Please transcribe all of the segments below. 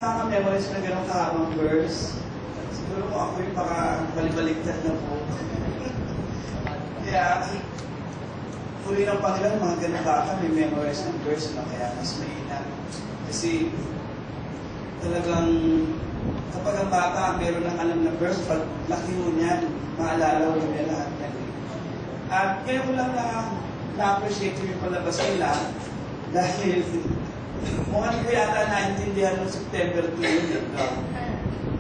Nakaka-memorize na gano'ng kahabang verse. Siguro kung ako yung baka-balibaliktad na po. Kaya, huli ng Panginoon, mga ganun baka, may memorize ng verse na kaya mas mainam. Kasi, talagang, kapag ang bata, meron ng alam na verse, pag laki mo niyan, maalala mo niya lahat yan. At ngayon ko lang na-appreciate yung palabas nila dahil mukhang ko yata naintindihan noong September 2 yun.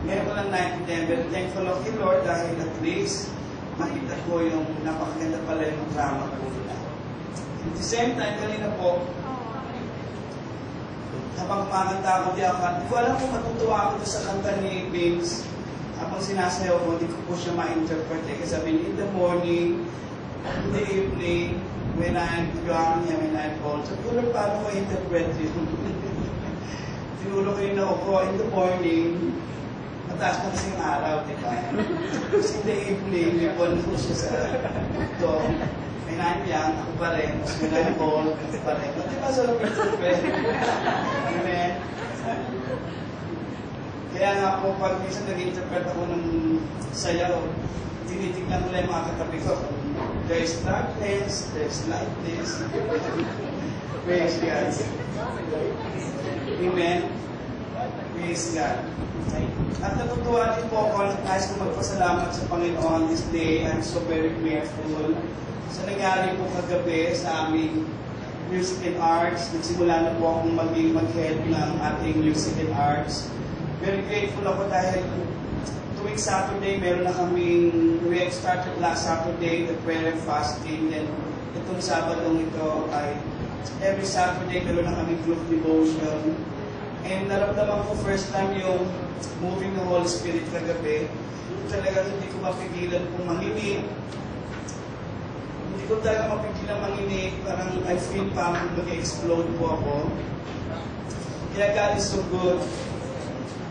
Ngayon ko lang naintindihan, pero thankful of the Lord dahil at least makita ko yung napakaganda pala yung drama ko nila. At the same time, kanina po, habang kumakanta ako, di ko alam kung matutuwa ako sa kanta ni Vince. Habang sinasayaw ko, hindi ko po siya ma-interpret. Kasi sabi niya, in the morning, in the evening, when I'm drunk, when I'm cold. So, siguro paano ko interpret yun? Siguro ko yun ako, in the morning, mataas na kasi yung araw, di ba? Kasi in the evening, may cold ko siya sa ito. When I'm young, ako pa rin. Mas when I'm cold, ako pa rin. Di ba sa interpret? Amen? Kaya nga po, pag minsan nag-interpret ako ng sayaw, tinitignan ko lang yung mga katabi ko. There's darkness, there's lightness. Praise God. Amen. Praise God. At natutuwa din po ako, nais ko magpasalamat sa Panginoon this day. I'm so very grateful sa nangyari po kagabi sa aming Music and Arts. Nagsimula na po akong mag-head ng ating Music and Arts. Very grateful ako dahil tuwing Saturday, meron na kaming, we started last Saturday, the prayer and fasting. Then, itong Sabadong ito ay, every Saturday, meron na kaming group devotion. And naramdaman ko first time yung moving the Holy Spirit kagabi. Talagang hindi ko mapigilan kung manginig. Hindi ko talaga mapigilan manginig. Parang I feel parang mag-explode po ako. Kaya God is so good.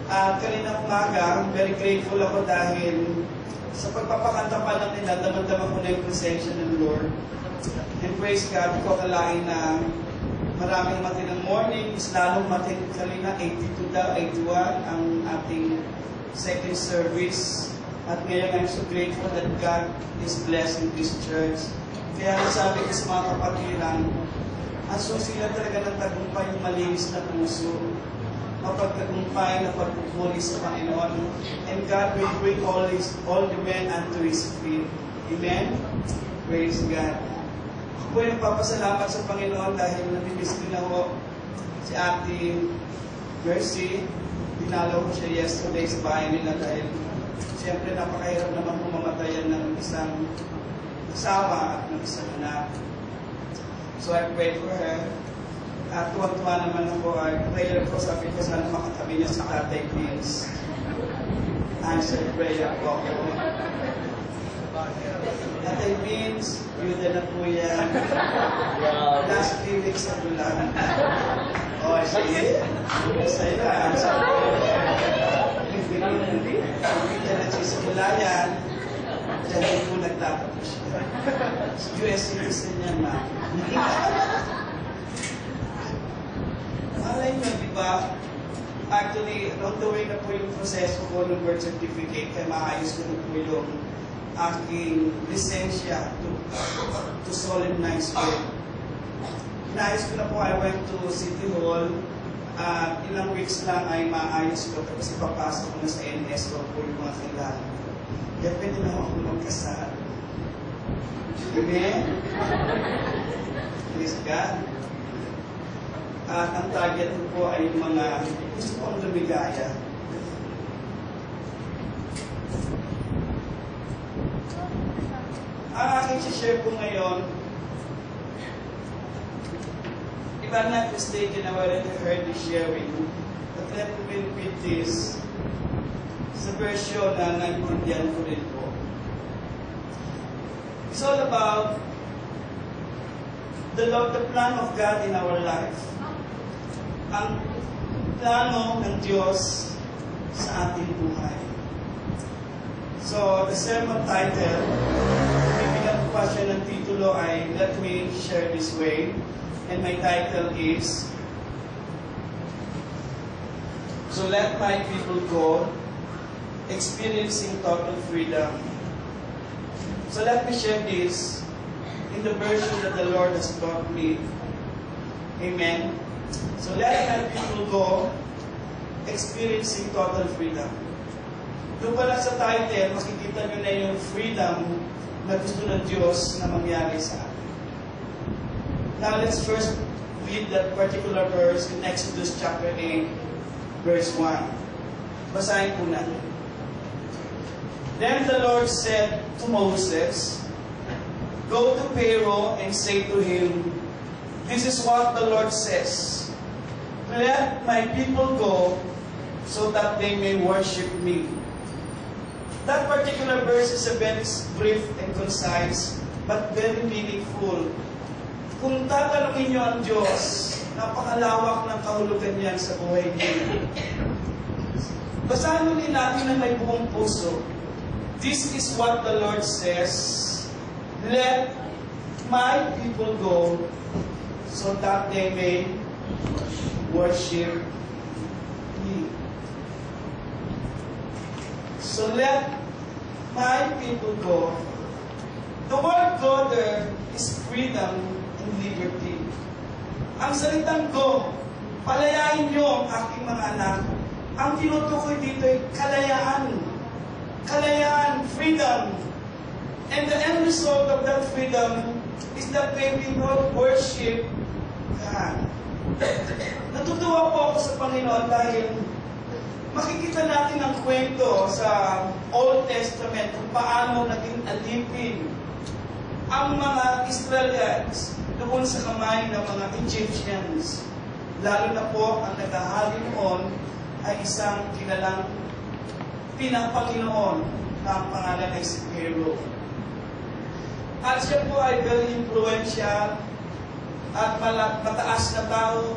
At kanina umaga, very grateful ako dahil sa pagpapakanta pa lang nila, damang-damang ko na yung presensya ng Lord. And praise God, ko akalain na maraming matinang mornings, lalong matin kanina, 82 daw, 81 ang ating second service. At ngayon, I'm so grateful that God is blessing this church. Kaya sabi ko sa mga kapatiran, ang susila talaga ng tagumpay yung malinis na puso. Mapagtagumpay na pagpupuli sa Panginoon. And God will bring all the men unto His feet. Amen? Praise God. Ako po yung papasalamat sa Panginoon dahil nabibis din ako si Ate Mercy. Dinalaw ko siya yesterday sa bahay nila dahil siyempre napakahirap naman pumamatayan ng isang asawa at ng isang anak. So I prayed for her. At tuwag-tuwa naman ako, prayer ko, sabi ko, sana makatabi niya sa Tatay Vince. Answer prayer ko ako. Tatay Vince, yuda na po yan. Last 3 weeks na po lang. O, sige. Sa'yo na, answer prayer. Hindi na nagsisimula yan. Diyan din po nagtatapos siya. US citizen yan, ma. Malay nyo, di ba? Actually, along the way na po yung proseso ko ng birth certificate, kaya maayos ko na po yung aking lisensya to solemnize ko. Inaayos ko na po, I went to City Hall. Ilang weeks lang ay maayos ko, tapos ipapasok ko na sa NS ko po yung mga kailangan ko. Kaya pwede na ako magkasal. Amen? Praise God. At ang target ko po ay yung mga gusto kong lumigaya. Ang aking share po ngayon, if I'm not mistaken, I already heard this sharing, but let me repeat this sa version na naintindihan ko rin po. It's all about the plan of God in our life. Ang plano ng Diyos sa ating buhay. So, the sermon title, bibigyan ko pa siya ng titulo ay Let Me Share This Way. And my title is So let my people go, experiencing total freedom. So let me share this in the version that the Lord has taught me. Amen. So let my people go, experiencing total freedom. Doon pala sa title, makikita nyo na yung freedom na gusto ng Diyos na mangyari sa atin. Now let's first read that particular verse in Exodus chapter 8, verse 1. Basahin po natin. Then the Lord said to Moses, "Go to Pharaoh and say to him, this is what the Lord says, let my people go so that they may worship me." That particular verse is a very brief and concise, but very meaningful. Kung tatanungin niyo ang Diyos, napakalawak ng kahulugan niyan sa buhay niyo. Basahin ulit natin na may buong puso. This is what the Lord says, let my people go so that they may worship me. So let my people go. The word go there is freedom and liberty. Ang salitang go, palayain niyo ang aking mga anak. Ang tinutukoy dito ay kalayaan. Kalayaan, freedom. And the end result of that freedom is that they will worship God. Natutuwa po ako sa Panginoon dahil makikita natin ang kwento sa Old Testament kung paano naging alipin ang mga Israelites doon sa kamay ng mga Egyptians. Lalo na po ang naghahari noon ay isang kilalang Pinapanginoon na ang pangalan ay si Pharaoh. At siya po ay very influential at mataas na tao,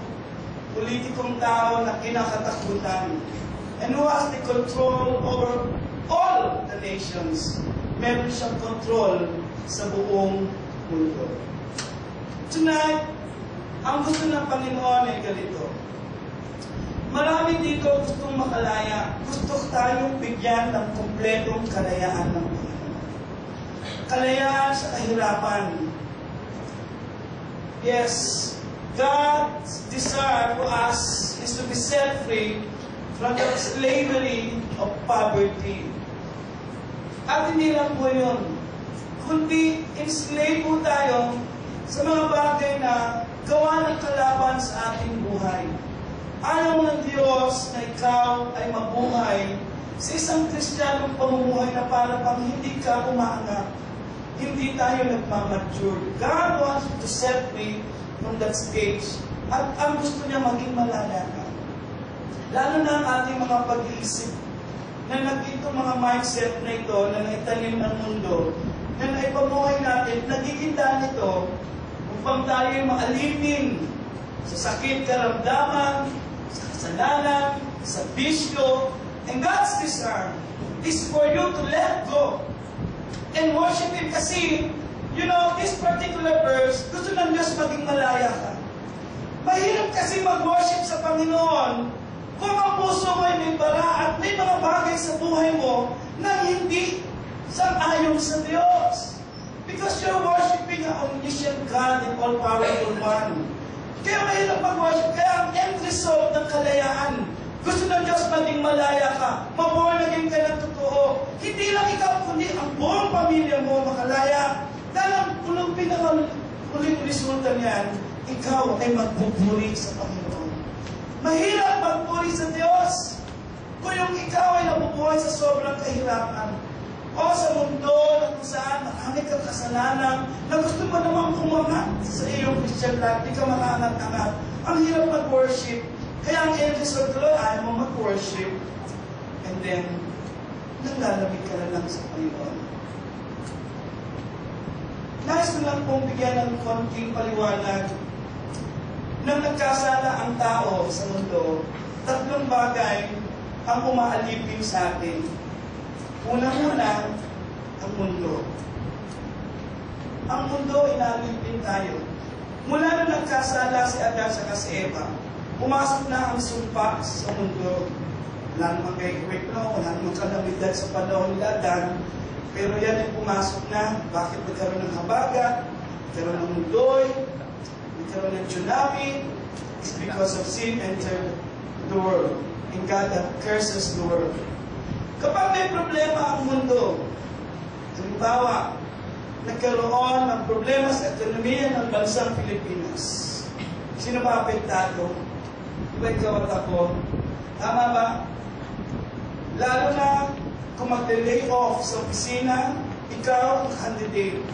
politikong tao na kinakatakutan, and who has the control over all the nations. Meron siyang control sa buong mundo. Tonight, ang gusto ng Panginoon ay ganito. Marami dito gustong makalaya. Gusto tayong bigyan ng kumpletong kalayaan ng Panginoon. Kalayaan sa kahirapan. Yes, God's desire for us is to be set free from the slavery of poverty. At hindi lang po yun, kundi enslaved po tayo sa mga bagay na gawa ng kalaban sa ating buhay. Ayaw ng Diyos na ikaw ay mabuhay sa isang Kristiyanong pamumuhay na para pang hindi ka umaangat. Hindi tayo nagmamature. God wants to set me from that stage. At ang gusto niya maging malala ka. Lalo na ang ating mga pag-iisip na nagito mga mindset na ito na naitanim ng mundo na naipamuhay natin, nagiging dahil ito upang tayo ay maalipin sa sakit karamdaman, sa kasalanan, sa bisyo. And God's desire is for you to let go and worship Him. Kasi, you know, this particular verse, gusto ng Diyos maging malaya ka. Mahirap kasi mag-worship sa Panginoon kung ang puso mo ay may bara at may mga bagay sa buhay mo na hindi sang-ayon sa Diyos. Because you're worshiping an omniscient God and all-powerful one. Kaya mahirap mag-worship. Kaya ang end result ng kalayaan, gusto ng Diyos maging malaya ka, maborn-again ka ng totoo. Hindi lang ikaw, kundi ang buong pamilya mo makalaya. Dahil ang uling resulta niyan, ikaw ay magpupuri sa Panginoon. Mahirap magpuri sa Diyos kung yung ikaw ay nabubuhay sa sobrang kahirapan. O sa mundo na kung saan marami kang kasalanan na gusto mo naman kumangat sa iyong Christian life, di ka makaangat-angat. Ang hirap mag-worship. Kaya ang end result tuloy, ayaw mo mag-worship. And then, nanglalamig ka na lang sa Panginoon. Nais ko lang pong bigyan ng konting paliwanag. Nang nagkasala ang tao sa mundo, tatlong bagay ang umaalipin sa atin. Unang-una, ang mundo. Ang mundo, inaalipin tayo. Mula nang nagkasala si Adan sa si Eva, pumasok na ang sumpa sa mundo. wala namang equip, no? Wala namang kalamidad sa panahon nila, Dan. Pero yan ay pumasok na. Bakit nagkaroon ng habagat? Nagkaroon ng muloy? Nagkaroon ng tsunami? It's because of sin entered the world. And God that curses the world. Kapag may problema ang mundo, halimbawa, nagkaroon ng problema sa ekonomiya ng bansang Pilipinas. Sino ba apektado? Diba ikaw at ako? Tama ba? Lalo na kung mag-lay off sa opisina, ikaw ang candidate.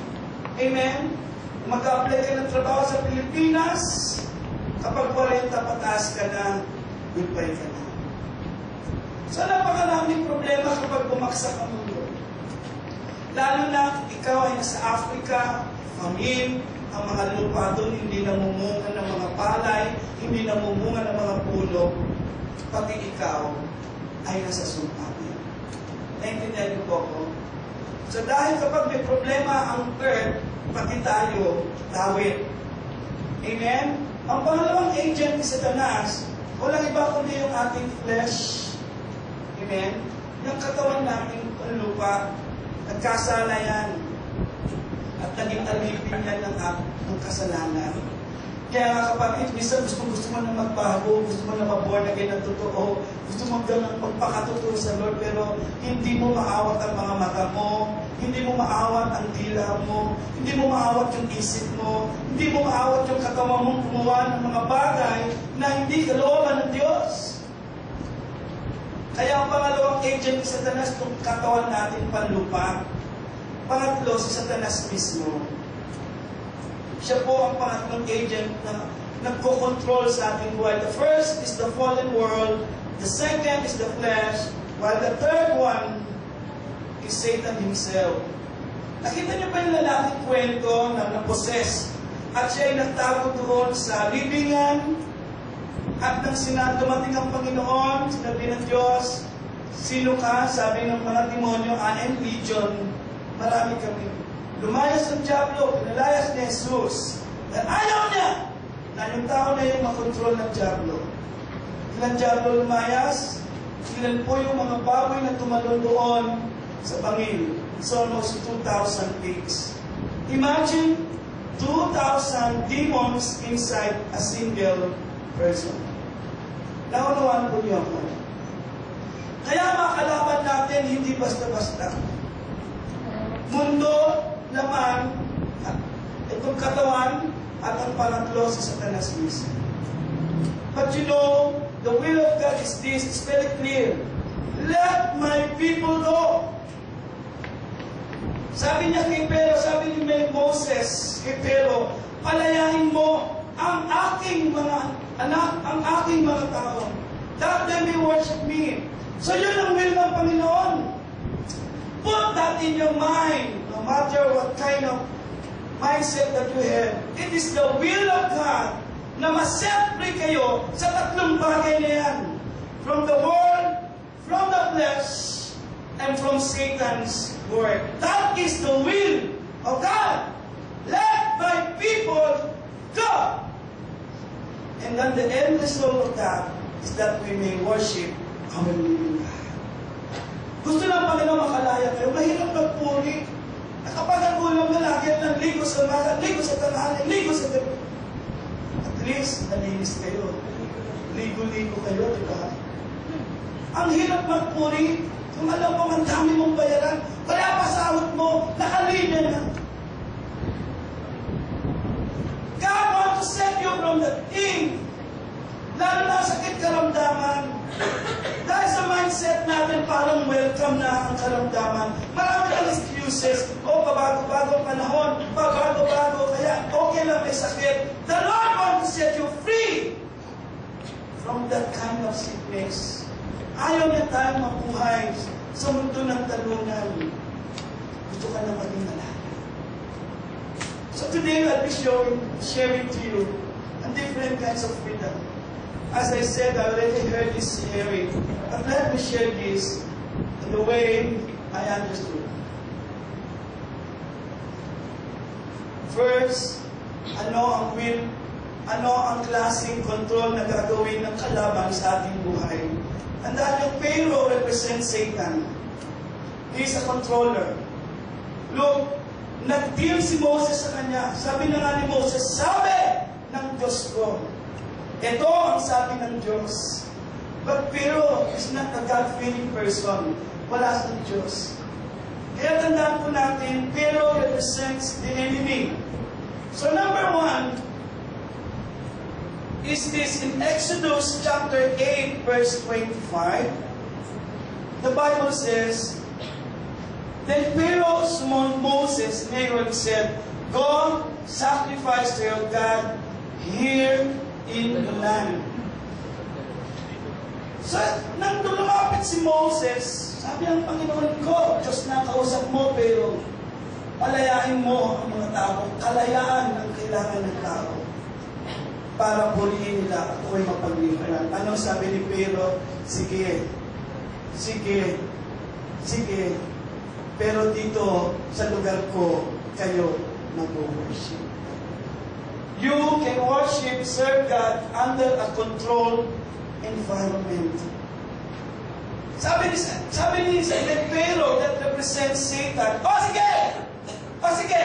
Amen? Kung mag-apply ka ng trabaho sa Pilipinas, kapag 40 pataas ka na, goodbye ka na. So napakaraming problema kapag bumagsak ang mundo. Lalo na ikaw ay nasa Africa, famine, ang mga lupa doon hindi namumunga ng mga palay, hindi namumunga ng mga puno, pati ikaw ay nasa sumpangin. Naintindihan niyo po ako? So dahil kapag may problema ang earth, pati tayo, tawid. Amen? Ang pangalawang agent ni Satanas, walang iba kundi yung ating flesh. Amen? Yung katawan natin, ang lupa, nagkasala yan. At naging alipin yan ng kasalanan. Kaya nga kapatid, minsan gusto mo na magbago, gusto mo na maborn again ng totoo, gusto mo ganang magpakatotoo sa Lord, pero hindi mo maawat ang mga mata mo, hindi mo maawat ang dila mo, hindi mo maawat yung isip mo, hindi mo maawat yung katawan mong gumawa ng mga bagay na hindi kalooban ng Diyos. Kaya ang pangalawang agent ni Satanas, itong katawan natin panlupa. Pangatlo, si Satanas mismo. Siya po ang pangatlong agent na nagko-control sa ating buhay. The first is the fallen world. The second is the flesh. While the third one is Satan himself. Nakita niyo ba yung lalaking kwento na naposes? At siya ay nagtago doon sa libingan. At nang dumating ang Panginoon, sinabi ng Diyos, sino ka? Sabi ng mga demonyo, and legion, marami kami. Lumayas ng Diablo, pinalayas ni Jesus. Dahil ayaw niya na yung tao na yung makontrol ng Diablo. Ilang Diablo lumayas? Ilan po yung mga baboy na tumalon doon sa bangil? It's almost 2,000 pigs. Imagine 2,000 demons inside a single person. Naunawaan po niyo ako. Kaya mga kalaban natin, hindi basta-basta. Mundo naman, itong katawan, at ang pangatlo sa Satanas mismo. But you know, the will of God is this, it's very clear. Let my people go. Sabi niya kay Pero, sabi ni Moses kay Pero, palayain mo ang aking mga anak, ang aking mga tao, that they may worship me. So yun ang will ng Panginoon. Put that in your mind, no matter what kind of mindset that you have. It is the will of God na ma-set free kayo sa tatlong bagay na yan. From the world, from the flesh, and from Satan's work. That is the will of God. Let my people go. And then the end result of that is that we may worship our living God. Gusto ng Panginoon makalaya kayo. Mahirap magpuri. Kapag ang ulam na lagi at ligo sa umaga, ligo sa tanghali, ligo sa gabi. At least, nalinis kayo. Ligo-ligo kayo, di ba? Ang hirap magpuri. Kung alam mo, ang dami mong bayaran, kaya pasahod mo, nakalinya na. God wants to set you from the thing. Lalo na sakit karamdaman. Dahil sa mindset natin, parang welcome na ang karamdaman. Marami ng excuses. O, pabago-bago panahon, pabago-bago, kaya okay lang may sakit. The Lord wants to set you free from that kind of sickness. Ayaw niya tayong mabuhay sa mundo ng talunan. Gusto ka na maging malaya. So today, I'll be sharing to you different kinds of freedom. As I said, I already heard this sharing. But let me share this in the way I understood. First, ano ang will, ano ang klaseng control na gagawin ng kalaban sa ating buhay. Ang dahil yung Pharaoh represents Satan. He is a controller. Look, nag-deal si Moses sa kanya. Sabi na nga ni Moses, sabi ng Diyos ko. Ito ang sabi ng Diyos. But Pharaoh is not a God-fearing person. Wala sa Diyos. Kaya tandaan po natin, Pharaoh represents the enemy. So number 1 is this in Exodus chapter 8 verse 25. The Bible says, then Pharaoh summoned Moses and Aaron said, go sacrifice to your God here in the land. So, nang lumapit si Moses, sabi ng Panginoon ko, Diyos na kausap mo, pero palayain mo ang mga tao. Kalayaan ang kailangan ng tao para purihin nila at ako'y mapagliparan. Anong sabi ni Pharaoh? Sige, sige, sige. Pero dito, sa lugar ko, kayo mag-worship. You can worship, serve God under a controlled environment. Sabi ni Pharaoh that represents Satan, sige,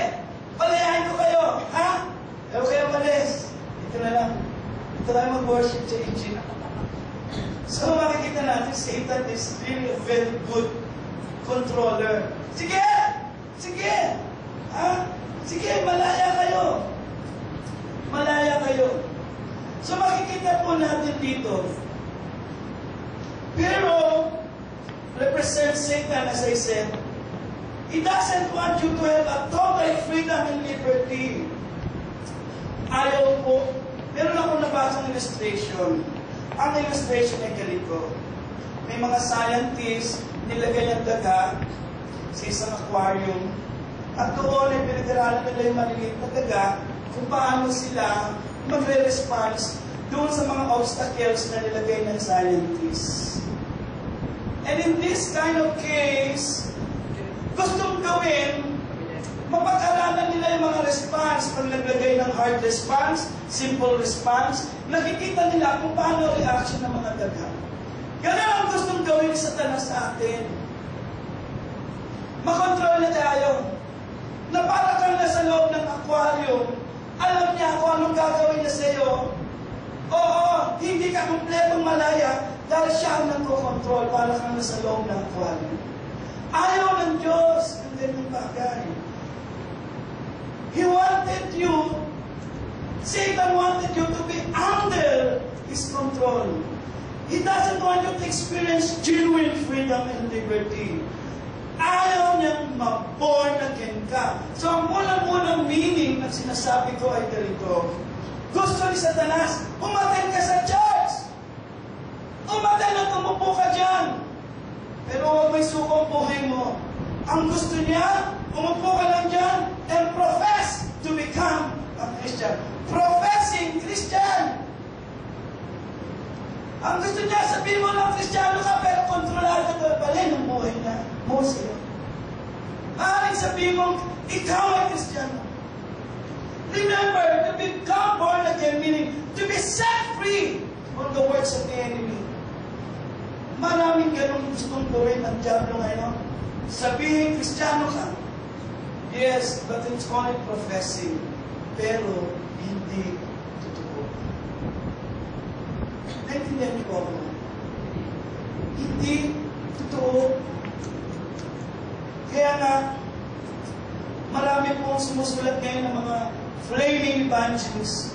palayain ko kayo, ha? Ayaw kayo malis. Ito na lang. Ito lang mag-worship sa Egypt. So makikita natin, Satan is really a very good controller. Sige! Sige! Ha? Sige, malaya kayo. Malaya kayo. So makikita po natin dito, pero represents Satan, as I said. He doesn't want you to have a total freedom and liberty. Ayaw po. Meron akong nabasang illustration. Ang illustration ay ganito. May mga scientists, nilagay ang daga sa isang aquarium. At doon ay pinag-aralan nila yung maliliit na daga kung paano sila magre-response doon sa mga obstacles na nilagay ng scientists. And in this kind of case, gustong gawin, mapag-aralan nila yung mga response. Pag naglagay ng hard response, simple response, nakikita nila kung paano reaction ng mga daga. Ganun ang gustong gawin sa Satanas sa atin. Makontrol na tayo. Na para kang nasa loob ng aquarium, alam niya kung anong gagawin niya sa iyo. Oo, hindi ka kumpletong malaya dahil siya ang nagko-control para kang nasa loob ng aquarium. Ayaw ng Diyos ang ganyan bagay. He wanted you, Satan wanted you to be under His control. He doesn't want you to experience genuine freedom and liberty. Ayaw niyang ma-born again ka. So ang unang-unang meaning ng sinasabi ko ay ganito. Gusto ni Satanas, umaten ka sa church. Umaten at umupo ka dyan. Pero huwag may sukong buhay mo. Ang gusto niya, umupo ka lang dyan and profess to become a Christian. Professing Christian. Ang gusto niya, sabihin mo lang Kristiyano ka, pero kontrolado ka pa rin ang buhay niya. Mo sa'yo. Maaaring sabihin mo, ikaw ay Kristiyano. Remember, to become born again, meaning to be set free from the works of the enemy. Maraming ganun gustong gawin ang diablo ngayon. Sabihin, Kristiyano ka. Yes, but it's only professing. Pero, hindi totoo. Naintindihan niyo po ako. Hindi totoo. Kaya nga, marami pong sumusulat ngayon ng mga flaming evangelists.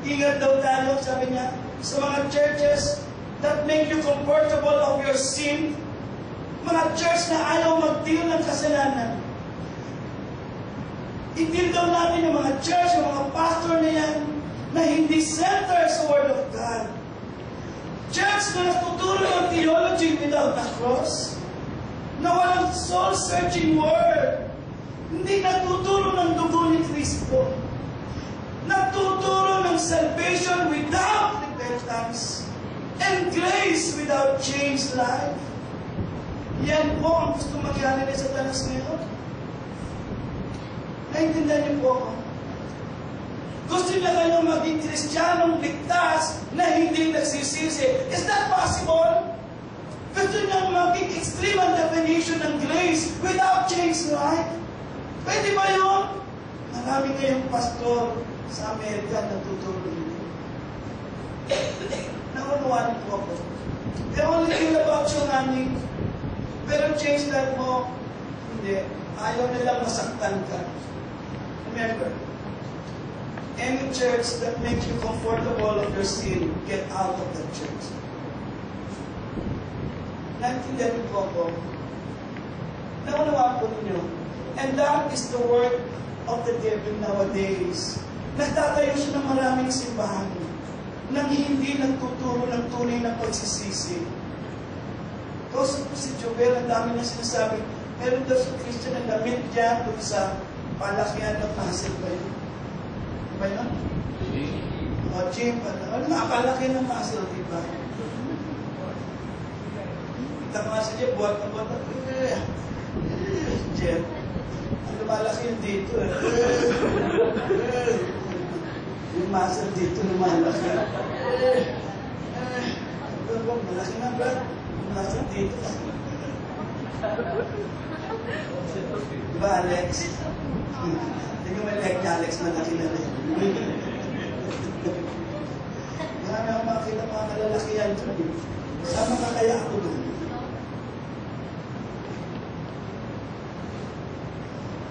Ingat daw tayo, sabi niya, sa mga churches that make you comfortable of your sin, mga church na ayaw mag-deal ng kasalanan. I-deal daw natin yung mga church, yung mga pastor na yan, na hindi center sa Word of God. Church na natuturo ng theology without a cross, na walang soul-searching word, hindi natuturo ng dugo ni Kristo, natuturo ng salvation without repentance, and grace without changed life. Yan po ang gusto magyari ni Satanas ngayon. Naintindihan niyo po ako? Gusto niya kayo maging Kristiyanong ligtas na hindi nagsisisi. Is that possible? Gusto niya maging extreme ang definition ng grace without change, right? Pwede ba yun? Marami kayong pastor sa Amerika na tuturo nito. Nakunuhan po ako. They only feel about you, honey. Pero change that mo, hindi. Ayaw nilang masaktan ka. Remember, any church that makes you comfortable of your sin, get out of that church. Naintindihan po ako. Naunawaan po ninyo. And that is the work of the devil nowadays. Nagtatayo siya ng maraming simbahan nang hindi nagtuturo ng tunay na pagsisisi. Kasi po si Joel, ang dami na sinasabi, meron daw sa Christian na damit dyan doon sa palakihan ng muscle ba yun? Ba yun? O, gym pala. Ano nakapalaki ng muscle, di ba? Kita nga sa Jeff, buhat na buhat na. Jeff, ang lumalaki yung dito. Yung muscle dito lumalaki. Malaki na ba? Yung muscle dito. Diba, Alex? Tingnan mo yung leg ni Alex, malaki na rin. Marami akong makakita mga kalalakihan dyan. Sama ka kaya ako doon?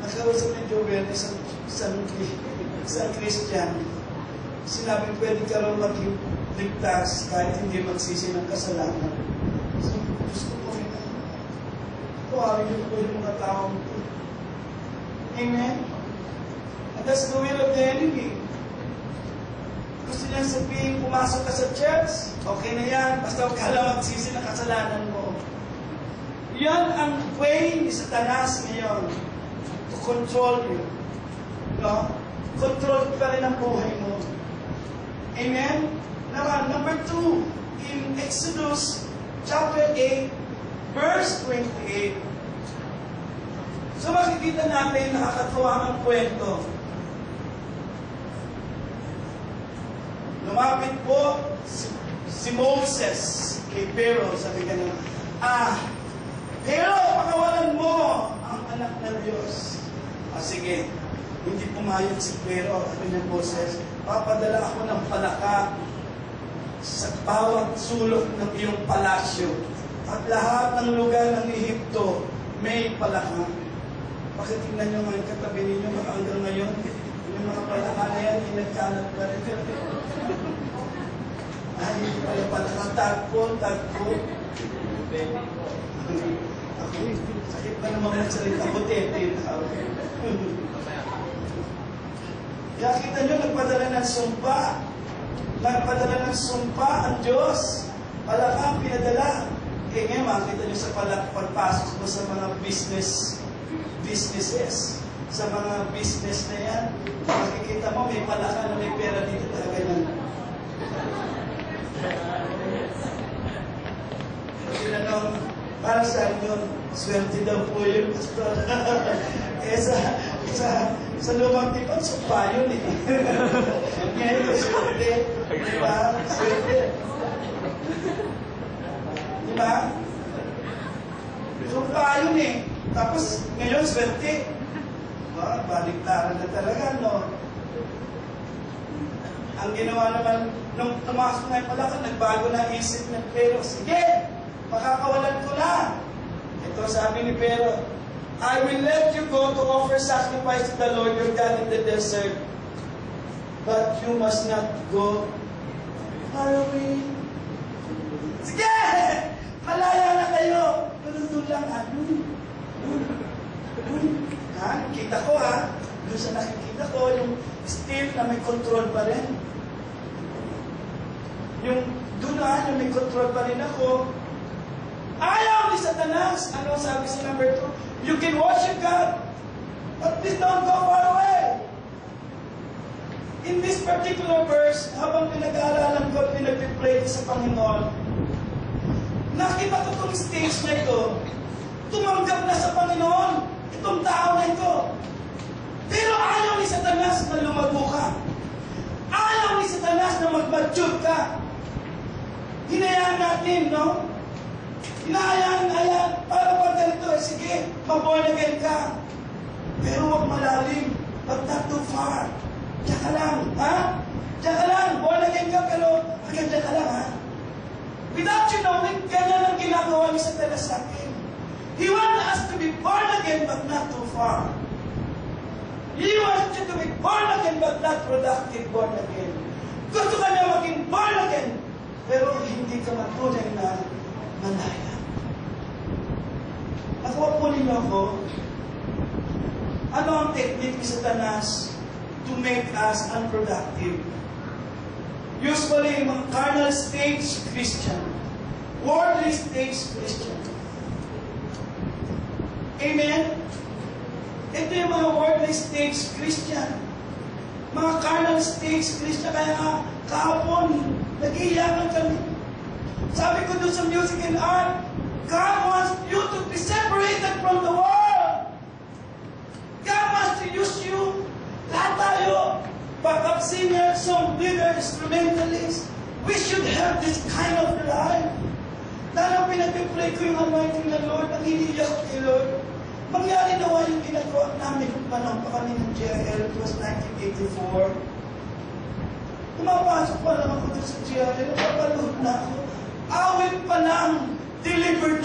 Nakausap ni Joel, isang Christian. Sinabi, pwede ka rin maging ligtas kahit hindi magsisi ng kasalanan. So, gusto ko rin. Tuwari niyo po yung mga taong ito. Amen? And that's the will of the enemy. Gusto niya sabihin, pumasok ka sa church, okay na yan, basta huwag ka lang magsisi ng kasalanan mo. Yan ang way ni Satanas ngayon to control you. No? Control pa rin ang buhay mo. Amen? Now, number 2, in Exodus chapter 8, verse 28. So makikita natin, nakakatuwa ang kwento. Lumapit po si Moses kay Pharaoh, sabi ka naman, Pharaoh, pakawalan mo ang anak ng Diyos. Sige, hindi pumayag si Pharaoh, sabi niya Moses, papadala ako ng palaka sa bawat sulok ng iyong palasyo at lahat ng lugar ng Ehipto may palaka. Pakitingnan nyo ngayon katabi ninyo, hanggang ngayon, yung mga palaka na yan, inagkalat pa rin. Ay, pala palaka, tagpo. Ako, sakit pa naman ang salita ko, tete. Kaya kita nyo, nagpadala ng sumpa. Nagpadala ng sumpa ang Diyos. Palaka ang pinadala. Eh ngayon, makikita nyo sa pagpasok mo sa mga businesses. Sa mga business na yan, makikita mo, may palaka na may pera dito talaga yan. Tinanong, para saan yun? Swerte daw po yun, pastor. Sa lumang tipan, sumpa yun eh. Ngayon, swerte. Diba? Swerte. Diba? Sumpa yun eh. Tapos, ngayon, swerte. Baliktaran na talaga, no? Ang ginawa naman, nung tumasok na yung palaka, nagbago na isip ng Pharaoh. Sige, makakawalan ko na. Ito sabi ni Pharaoh, I will let you go to offer sacrifice to the Lord your God in the desert. But you must not go far away. Sige! Malaya na kayo! Doon lang, kita ko doon sa nakikita ko, yung still na may control pa rin. Yung doon yung may control pa rin ako. Ayaw ni Satanas! Ano sabi sa number 2? You can worship God, but please don't go far away. In this particular verse, habang pinag-aaralan ko at pinag-pray sa Panginoon, nakita ko itong stage na ito, tumanggap na sa Panginoon, itong tao na ito. Pero ayaw ni Satanas na lumago ka. Ayaw ni Satanas na mag-mature ka. Hinayaan natin, no? Hinahayaan, para pag ganito, sige, mag-born again ka. Pero huwag malalim, but not too far. Diyan ka lang, ha? Diyan ka lang, born again ka, pero hanggang diyan ka lang, ha? Without you knowing, ganyan ang ginagawa niya sa tala sa akin. He wants us to be born again, but not too far. He wants you to be born again, but not productive born again. Gusto ka niya maging born again, pero hindi ka matunay na malaya. Nakuha po ninyo ako, ano ang technique ni Satanas to make us unproductive? Usually, mga carnal stage Christian, worldly stage Christian. Amen? Ito yung mga worldly stage Christian. Mga carnal stage Christian. Kaya nga, kahapon, nag-iiyakan kami. Sabi ko doon sa music and art, God wants you to be separated from the world. God wants to use you. Lahat tayo, backup singers, song leader, instrumentalists. We should have this kind of life. Lalo pinag-pray ko yung anointing ng Lord, ang hinihiyak ko kay Lord. Mangyari nawa yung ginagawa namin kung panahon pa kami ng GIL. It was 1984. Pumapasok pa lang ako doon sa GIL. Napapaluhod na ako. Awit pa lang. Delivered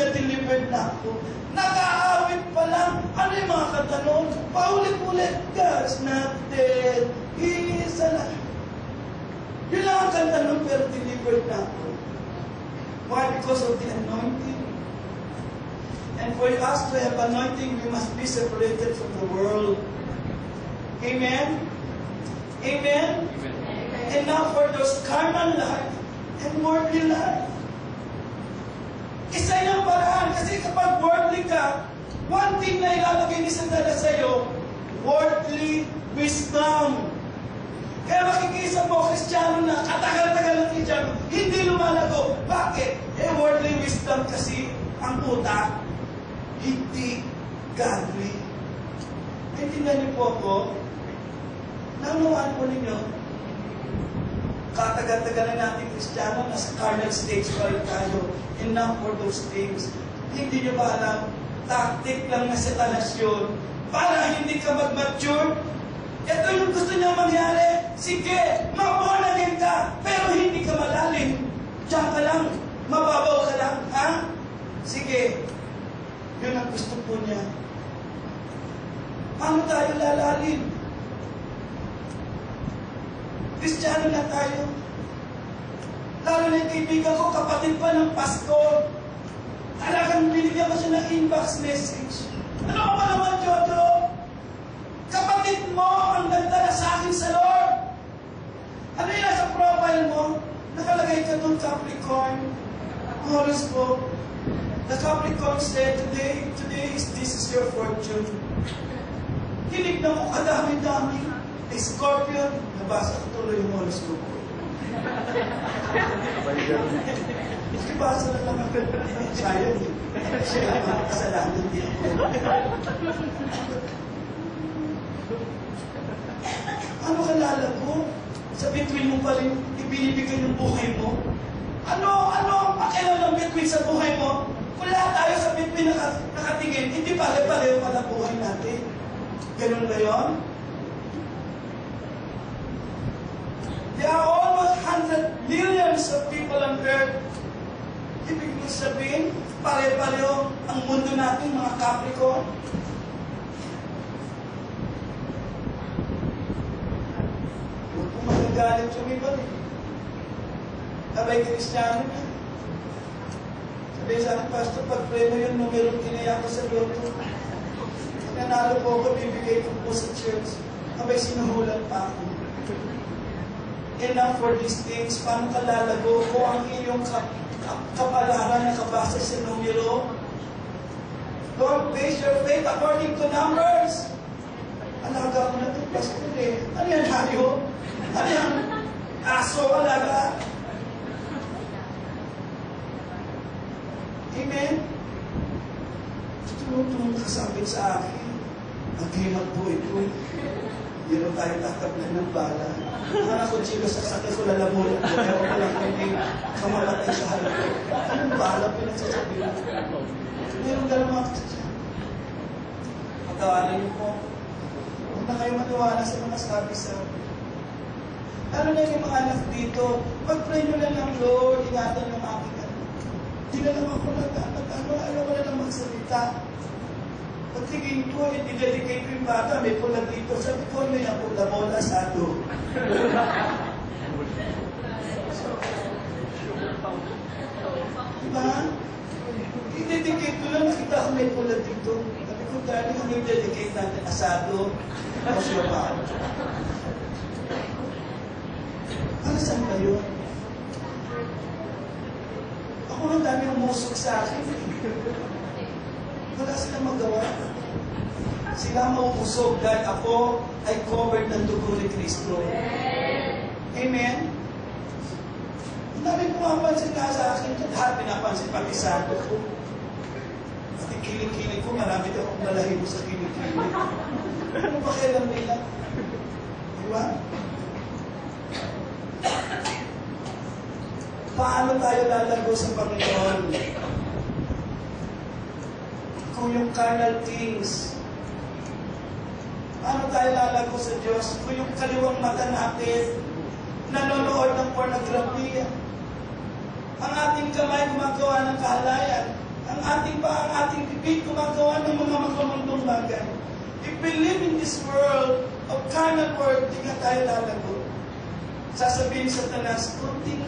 na ako. Nag-aawit pa lang. Ano yung mga kanta noon? Paulit-ulit. God's not dead. He is alive. Yun lang ang kanta noon, pero delivered na ako. Why? Because of the anointing. And for us to have anointing, we must be separated from the world. Amen? Amen? And now for those carnal life and worldly life. Isa yung paraan. Kasi kapag worldly ka, one thing na ilalagay ni Sandala sa'yo, worldly wisdom. Kaya makikisa mo, Kristiyano na, katagal-tagal ng Kristiyano, hindi lumalago. Bakit? Worldly wisdom kasi ang utak, hindi godly. Naintindihan niyo po ako? Nanungaan po ninyo, katagal-tagal na natin Kristiyano, nasa carnal stage pa rin tayo. Enough for those things. Hindi niyo ba alam, tactic lang na Satanas yun para hindi ka mag-mature. Ito yung gusto niya mangyari. Sige, mag-born again ka, pero hindi ka malalim. Diyan ka lang, mababaw ka lang, ha? Sige, yun ang gusto po niya. Paano tayo lalalim? Kristiyano na tayo. Lalo na yung kaibigan ko, kapatid pa ng pastor. Talagang binigyan ko siya ng inbox message. Ano ka ba naman, Jojo? Kapatid mo ang ganda na sa akin sa Lord. Ano yung nasa profile mo? Nakalagay ka doon, Capricorn. Horoscope. The Capricorn said, today this is your fortune. Tinignan ko kadami-dami. Scorpion, nabasa ko tuloy yung horoscope ko. Basa na lang ako. Sayang. Siya ang kasalanan din ako. Ano kalala mo? Sa bituin mo pa rin, ibinibigay yung buhay mo? Ano ang pakialam ng bituin sa buhay mo? Kung lahat tayo sa bituin nakatingin, hindi pare-pareho pala buhay natin. Ganun ba yun? There are almost 100 millions of people on earth. Ibig sabihin, pare-pareho ang mundo natin, mga Capricorn. Huwag kong magagalit yung iba eh. Sabay Kristiyano na. Sabi sa akin, Pastor, pag-pray mo yung numerong kinaya ko sa loto. Nanalo po ako, bibigay ko po sa church. Sabay sinuhulan pa ako. Enough for these things. Paano ka lalago kung ang iyong kapalaran na kabasa sa numero? Don't base your faith according to numbers. Alaga ko na ito, Pastor eh. Ano yan, hayo? Ano yan? Aso, alaga? Amen? Ito nakasabit sa akin. Agreement po ito. Yun tayo tatablan ng bala. Ang anak ko, Chilo, sasakay ko lalamunan ko. Pero ko lang hindi kamamatay sa halap ko. Anong bala pinagsasabihin ko? Meron ka lang mga kasasya. Pagkawalan niyo po, huwag na kayo maniwala sa mga sabi sa ano na yung mga anak dito, pag-pray nyo na lang, Lord, ingatan yung aking ano. Di na lang ako ayaw ko na lang magsalita. Pagtingin ko, i-dedicate ko yung bata, may pula dito. Sabi ko, may pula mo na sado. Diba? I-dedicate ko lang, nakita ko may pula dito. Sabi ko, dali, kung i-dedicate natin asado, o siya ba? Para saan ba yun? Ako lang dami umusok sa akin. Wala silang magawa. Sila mauusog dahil ako ay covered ng dugo ni Kristo. Amen? Ang dami pumapansin nga sa akin. Lahat pinapansin pati sado ko. Pati kilig-kilig ko, marami daw akong balahibo sa kilig-kilig. Ano ba kailan nila? Diba? Paano tayo lalago sa Panginoon? Kung yung carnal things, paano tayo lalago sa Diyos? Kung yung kaliwang mata natin, nanonood ng pornography, ang ating kamay gumagawa ng kahalayan, ang ating paa, ang ating bibig gumagawa ng mga makamundong bagay. If we live in this world of carnal world, di ka tayo lalago. Sasabihin sa Satanas, kunting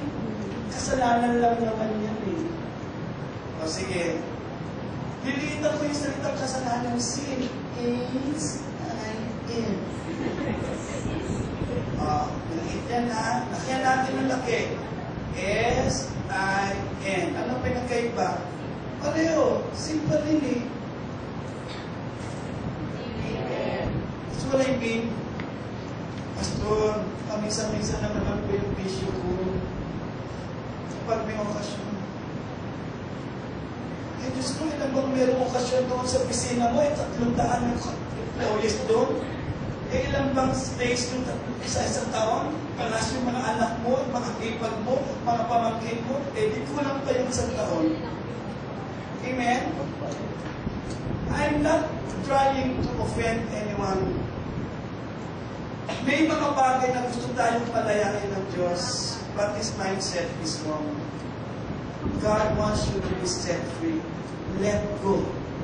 kasalanan lang naman yan eh. O sige, lilitan ko yung salitang kasalanan. Sin is I-N. Maliit yan ha. Lakyan natin ng laki. S-I-N. Ano pinagkaiba? Pareho. Simple rin eh. Gusto wala yung bin? Pastor, paminsan-minsan na naman po yung bisyo ko. Kapag may okasyon. Eh, Diyos ko, ilan bang mayroong okasyon doon sa pisina mo? 300 yung employees doon. Eh, ilan bang space yung isa-isang taon? Palas yung mga anak mo, mga kipag mo, mga pamangkin mo. Eh, di kulang pa yung isang taon. Amen? I'm not trying to offend anyone. May mga bagay na gusto tayong palayain ng Diyos, but this mindset is wrong. God wants you to be set free. Let go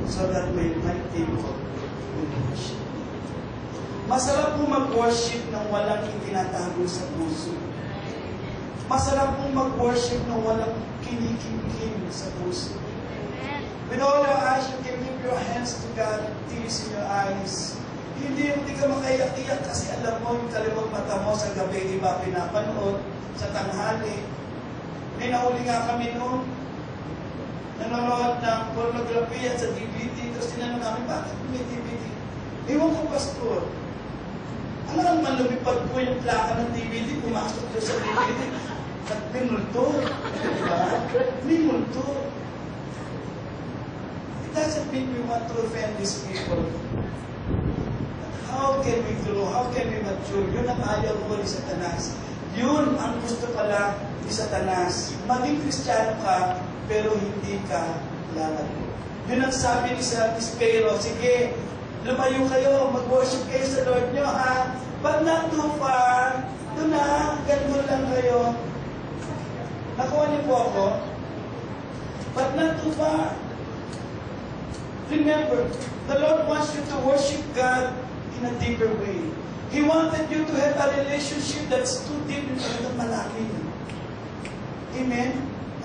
so that we might able to worship. Masarap po mag-worship ng walang itinatago sa puso. Masarap po mag-worship ng walang kinikim-kim sa puso. With all your eyes, you can lift your hands to God, tears in your eyes. Hindi ka makaiyak-iyak kasi alam mo yung kaliwang mata mo sa gabi, iba pinapanood, sa tanghali. May nahuli nga kami noon, nanonood ng pornography at sa DVD, tapos tinanong namin, bakit may DVD? Ewan ko, Pastor. Ano naman lumipad po yung plaka ng DVD, pumasok doon sa DVD, at may multo. Diba? May multo. It doesn't mean we want to offend these people. How can we grow? How can we mature? Yun ang ayaw ko ni Satanas. Yun ang gusto pala ni Satanas. Maging Kristiyano ka, pero hindi ka lalago. Yun ang sabi ni Pero, sige, lumayo kayo, mag-worship kayo sa Lord nyo, ha? But not too far. Doon na, ganun lang kayo. Nakuha niyo po ako. But not too far. Remember, the Lord wants you to worship God in a deeper way. He wanted you to have a relationship that's too deep in talagang malalim. Amen?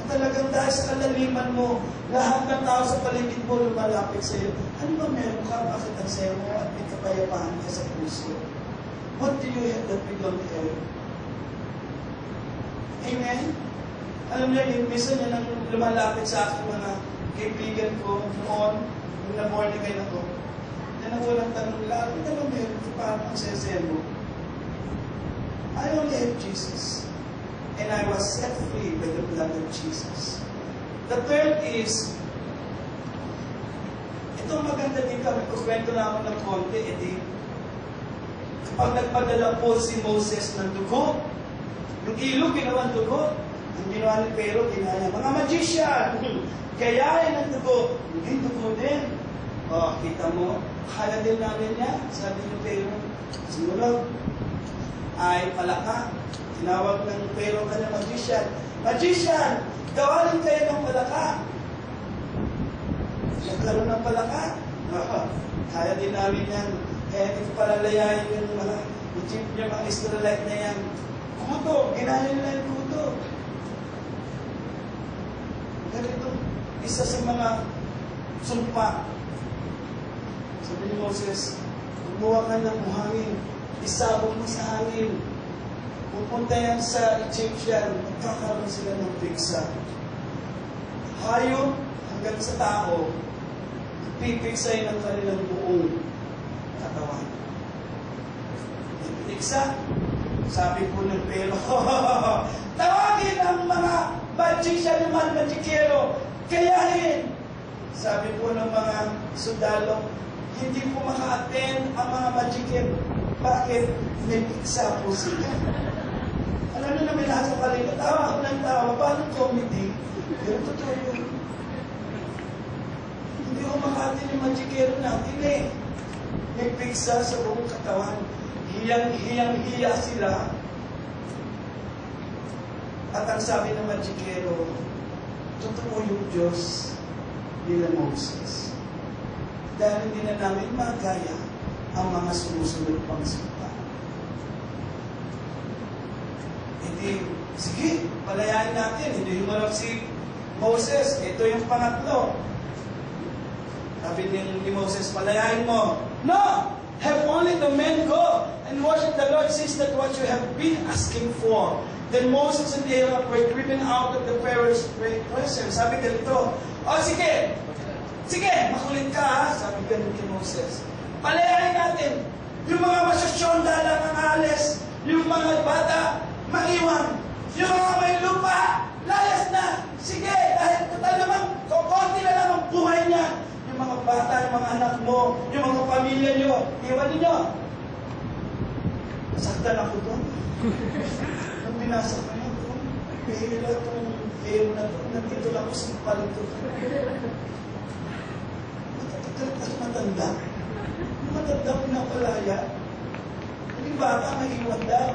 At talagang dahil sa kalaliman mo, lahat ng tao sa paligid mo lumalapit sa iyo. Ano ba meron ka? Bakit ang sayo mo at may kapayapaan ka sa puso? What do you have that we don't have? Amen? Alam niyo, minsan yan ang lumalapit sa akin mga kaibigan ko noon, nung na-morning kayo ako. Yan ang walang tanong lang, ano naman meron ko paano ang sesaya mo? I only have Jesus. And I was set free by the blood of Jesus. The third is, itong maganda dito, may kukwento na ako ng konti, edi, Kapag nagpadala po si Moses ng dugo, yung ilog ginawang dugo, ang ginawa ni Pero, ginaya, mga magician, gayahin ang dugo, yung dugo din. O, kita mo, kaya din namin yan, sabi ni Pero. Sumunod, ay palaka. Tinawag ng Pero ka na magician. Magician, gawain kayo ng palaka. Nagkaroon ng palaka. Kaya din namin yan. Kaya hindi ko palalayain yung mga Egyptian, mga Israelite na yan. Kuto, ginaya nila yung kuto. Ganito, isa sa mga sumpa. Sabi ni Moses, gumawa ka ng buhangin, isabog mo sa hangin. Pupunta yan sa Egyptian, magkakaroon sila ng bigsa. Hayop hanggang sa tao, pipigsay ng kanilang buong katawan. Bigsa, sabi po ng Pero, tawagin ang mga magician naman, magikero, kayahin. Sabi po ng mga sundalo, hindi po maka-attend ang mga magikero. Bakit? May bigsa po sila. Alam na namin lahat sa paligid, tawa ako ng tawa, paano comedy? Pero totoo yun. Hindi ko maka-attend yung magikero natin eh. May bigsa sa buong katawan. Hiyang-hiya sila. At ang sabi ng magikero, totoo yung Diyos nila Moses. Dahil hindi na namin magaya ang mga sumusunod pang sumpa. Hindi, sige, palayain natin. Hindi humarap si Moses. Ito yung pangatlo. Sabi ni Moses, palayain mo. No! Have only the men go and worship the Lord, since that what you have been asking for. Then Moses and Aaron were driven out of the Pharaoh's presence. Sabi ganito, sige, makulit ka ha, sabi ganito kay Moses. Palayain natin, yung mga masasyonda lang ang alis, yung mga bata, maiwan, yung mga may lupa, layas na. Sige, dahil total naman, konti na lang ang buhay niya. Yung mga bata, yung mga anak mo, yung mga pamilya nyo, iwan ninyo. Nasaktan ako doon. Nung binasa ko niya doon, pihila itong Pero na doon, nandito lang ako sa palito. Matanda. Matanda pinapalaya. Yung bata, maiwan daw.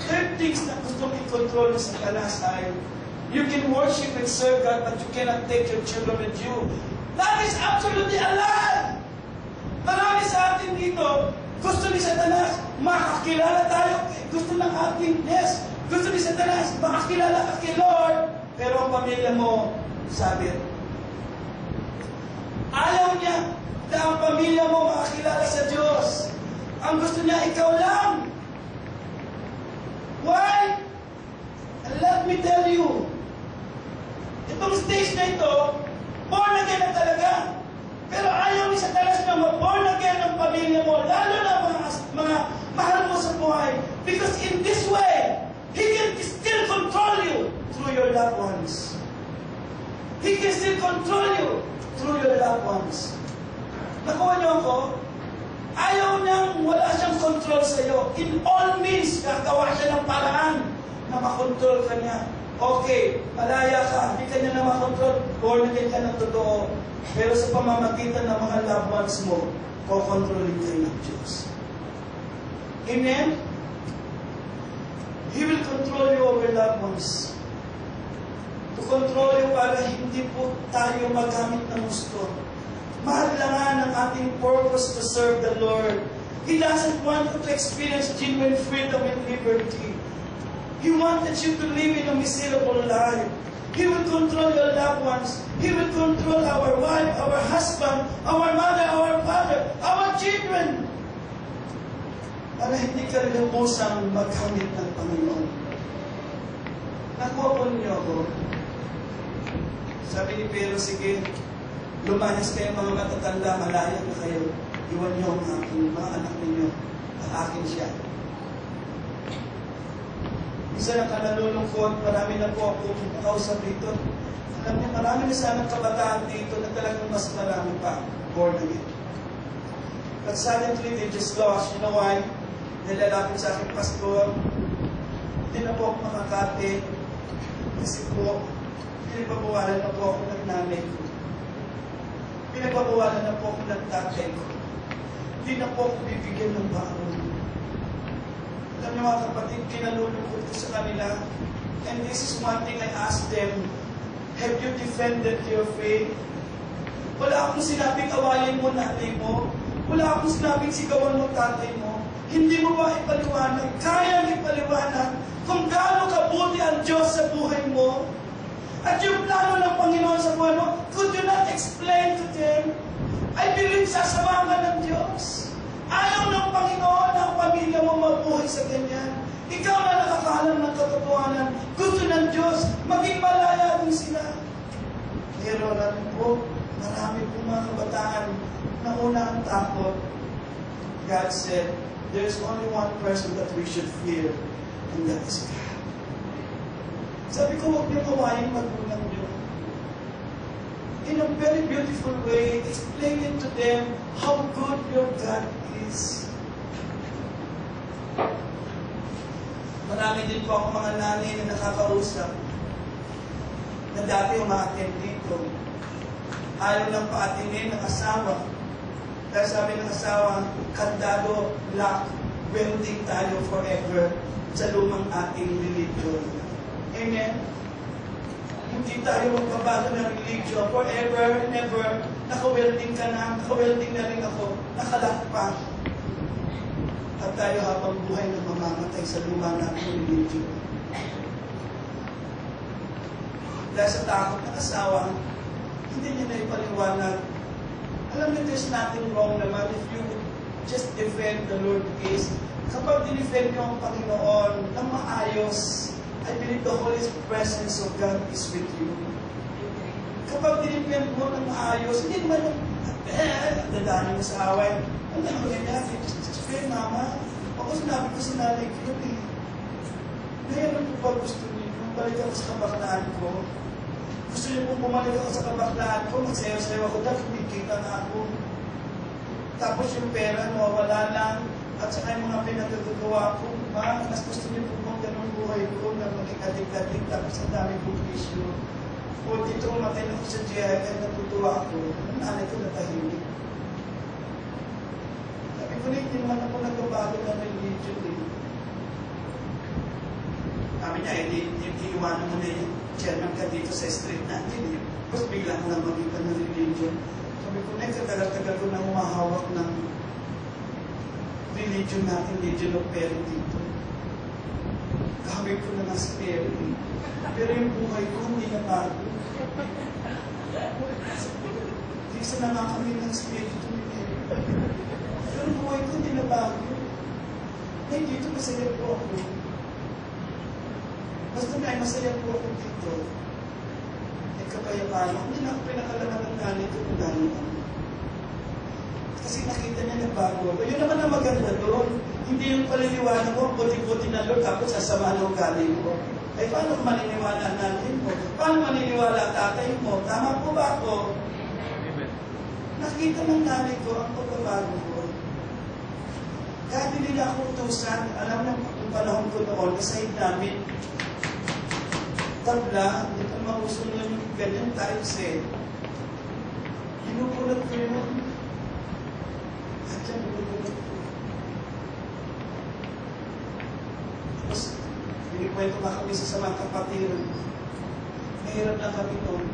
Third things na gustong i-control sa Satanas ay, you can worship and serve God, but you cannot take your children with you. That is absolutely a lie! Marami sa atin dito, gusto ni Satanas, makakilala tayo. Gusto ng ating, yes, gusto ni Satanas, makakilala ka kay Lord. Pero ang pamilya mo, sabi, ayaw niya na ang pamilya mo makakilala sa Diyos. Ang gusto niya, ikaw lang. Why? And let me tell you, itong stage na ito, born again na talaga. Pero ayaw ni Satanas na ma-born again ang pamilya mo, lalo na mga mahal mo sa buhay. Because in this way, he can still control you through your loved ones. He can still control you through your loved ones. Nakuha niyo ako? Ayaw niyang wala siyang control sa iyo. In all means, gagawa siya ng paraan na makontrol ka niya. Okay, malaya ka, hindi ka niya na makontrol, born again ka ng totoo. Pero sa pamamagitan ng mga loved ones mo, kokontrolin kayo ng Diyos. Amen? He will control you over loved ones. To control you para hindi po tayo magamit ng gusto. Mahal lang ang ating purpose to serve the Lord. He doesn't want you to experience genuine freedom and liberty. He wanted you to live in a miserable life. He will control your loved ones. He will control our wife, our husband, our mother, our father, our children. Para hindi ka rin pusang magkamit ng Panginoon. Nakuha po niyo ako. Sabi ni Pero, sige, lumayas kayo mga matatanda, malaya na kayo. Iwan niyo ang aking mga anak ninyo. At akin siya. Isa na kanalulungkot, marami na po ako kausap dito. Alam niyo, marami na sanang kabataan dito na talagang mas marami pa born again. But suddenly, they just lost. You know why? Nilalapit sa akin, Pastor, hindi na po ako makakate. Kasi po, pinagbabawalan na po ako ng nanay ko. Pinagbabawalan na po ako ng tatay ko. Hindi na po ako bibigyan ng baon. Alam niyo mga kapatid, pinalulungkot ko sa kanila. And this is one thing I asked them, have you defended your faith? Wala akong sinabing awayin mo nanay mo. Wala akong sinabing sigawan mo tatay mo. Hindi mo ba ipaliwanag? Kayang ipaliwanag kung gaano kabuti ang Diyos sa buhay mo? At yung plano ng Panginoon sa buhay mo, could you not explain to them? I believe sasamahan ka ng Diyos. Ayaw ng Panginoon ang pamilya mo mabuhay sa ganyan. Ikaw na nakakaalam ng katotohanan. Gusto ng Diyos, maging malaya din sila. Pero alam po, marami po mga kabataan na una ang takot. God said, there's only one person that we should fear, and that is God. Sabi ko, huwag niyo kawain magulang niyo. In a very beautiful way, explain it to them how good your God is. Marami din po ako mga nanay na nakakausap na dati umaattend dito. Ayaw lang paatinin ng asawa. Dahil sabi ng asawa, kandado, lock, welding tayo forever sa lumang ating religion. Amen? Hindi tayo magbabago ng religion forever, never. Naka-welding ka na, naka-welding na rin ako, nakalock pa. At tayo habang buhay na mamamatay sa lumang ating religion. Dahil sa takot ng asawa, hindi niya na ipaliwanag. Alam niyo, there's nothing wrong naman if you just defend the Lord case. Kapag dinefend niyo ang Panginoon ng maayos, I believe the Holy Presence of God is with you. Kapag dinefend mo ng maayos, hindi naman yung dadaanin mo sa away. Ang tanong niya, just pray, Mama. Ako sinabi ko sa nanay ko, ngayon po ba gusto niyo? Balik ako sa kabaklaan ko. Gusto niyo po bumalik ako sa kabaklaan ko, magsayaw-sayaw ako dahil kumikita na ako. Tapos yung pera, mawawala lang. At saka yung mga pinagagawa ko, mas gusto niyo po mong ganun buhay ko na maging adik-adik tapos ang dami pong issue. O dito umatay ako sa GI, kaya natutuwa ako. Ang nanay ko natahimik. Sabi ko, hindi naman ako nagbabago ng religion eh. Sabi niya, iiwanan mo na yung chairman ka dito sa street natin. Tapos bigla mo lang maging ng religion. Sabi ko, katagal-tagal ko na humahawak ng religion natin, religion of parent dito. Gawin ko na si Mary. Pero yung buhay ko, hindi na bago. Isa na nga kami ng spirito ni Mary. Pero buhay ko, hindi na bago. Ngayon dito, masaya po ako. Basta may masaya po ako dito. May kapayapaan. Hindi na ako pinakalaman ng nanay ko kung gano'n. Kasi nakita niya na bago. Yun naman ang maganda doon. Hindi yung paliliwanag mo, buti-buti na Lord, tapos sasama ng ugali mo. Ay, paano maniniwala natin mo? Paano maniniwala tatay mo? Tama po ba ako? Nakita ng nanay ko ang pagbabago ko. Kaya nila ako utusan. Alam na yung panahon ko noon, kasahid namin, tabla, hindi pa mausong lang yung ganyan times eh. Ginugulat ko yun. At yan, ginugulat ko. Tapos, binikwento na kami sa mga kapatiran. Mahirap na kami noon.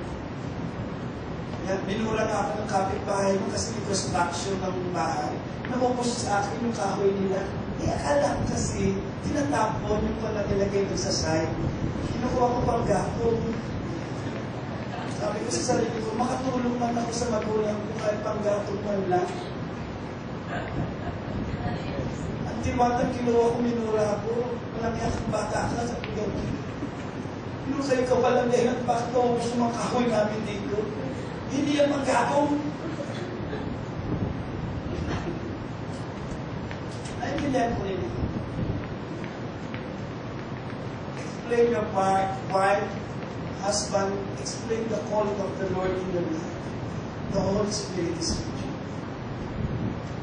Binura na ako ng kapitbahay mo kasi may construction ng bahay. Nakupos sa akin yung kahoy nila. Akala ko kasi, tinatapon yung pala nilagay doon sa side. Kinukuha ko pang gatong. Sabi ko sa sarili ko, makatulong man ako sa magulang ko kahit pang gatong man lang. Ang tiwatang kinuha ko, minura ko. Walang yakang bata ka, sabi ko. Pinusay ka walang dahilan, bakit ako gusto makahoy namin dito? Hindi yan manggatong. Ay, pinyan ko rin. Explain your part, wife, husband, explain the calling of the Lord in your life. The Holy Spirit is with you.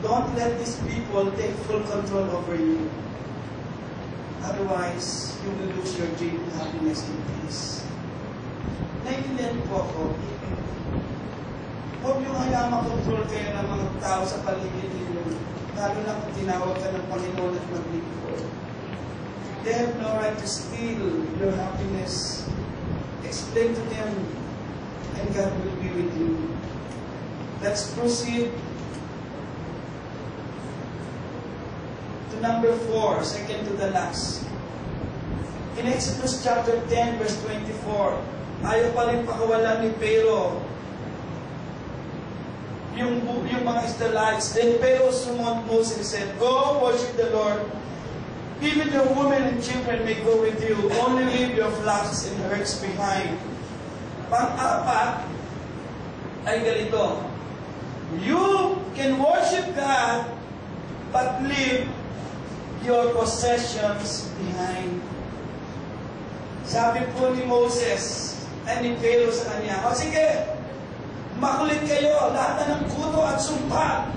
Don't let these people take full control over you. Otherwise, you will lose your dream, happiness, and peace. Naiintindihan po ako. Huwag niyo hayaan makontrol kayo ng mga tao sa paligid ninyo. Lalo na kung tinawag ka ng Panginoon at maglingkod. They have no right to steal your happiness. Explain to them, and God will be with you. Let's proceed to number 4, second to the last. In Exodus chapter 10, verse 24, ayaw pa rin pakawalan ni Pharaoh yung mga Israelites. Then Pharaoh summoned Moses and said, "Go worship the Lord. Even your women and children may go with you. Only leave your flocks and herds behind." Pang-apat ay ganito. You can worship God, but leave your possessions behind. Sabi po ni Moses, ay ni Pharaoh sa kanya, "O sige, makulit kayo, lahat na ng kuto at sumpa.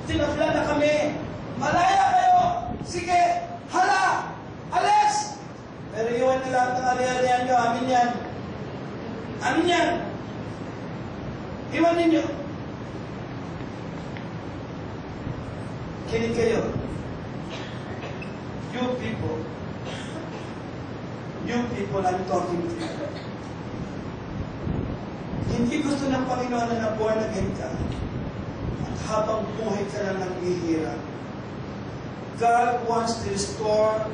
Tinabla na kami. Malaya kayo. Sige, hala, alis!" Pero iwan na lahat ng ari-arian nyo. Amin yan. Amin yan. Iwan ninyo. Kinig kayo. You people I'm talking to you. Hindi gusto ng Panginoon na born again ka. At habang buhay ka na naghihirap. God wants to restore